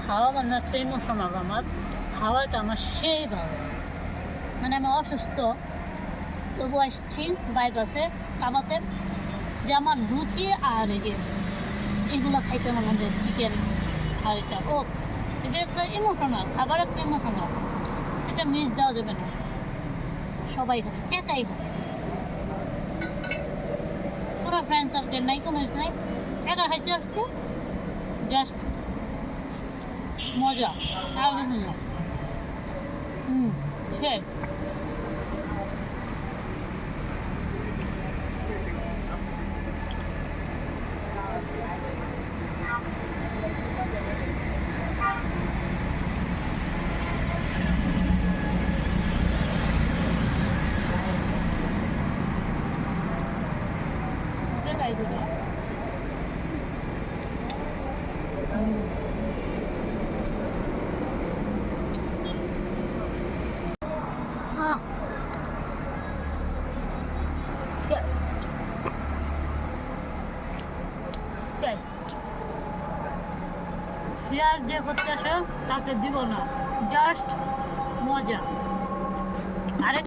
খাওয়া মানে একটা ইমোশনাল আমার। খাওয়াটা আমার সেই ভালো মানে আমি অসুস্থ তবু আসছি বাইপাসে কামাতে যে আমার লুচি আর এই যে এগুলো খাইতে আমার মধ্যে চিকেন আর এটা ও এটা একটা ইমোশনাল খাবার একটা ইমোশনাল এটা মিস দেওয়া যাবে না সবাই খাবে একাই খাবে পুরো ফ্রেন্ড সার্কেল নাই কোনো কিছু নাই একা খাইতে আসতে জাস্ট মজা আর কিছু না সে সেটাই দিদি শেয়ার যে করতে আসে তাকে দিব না জাস্ট মজা আরেক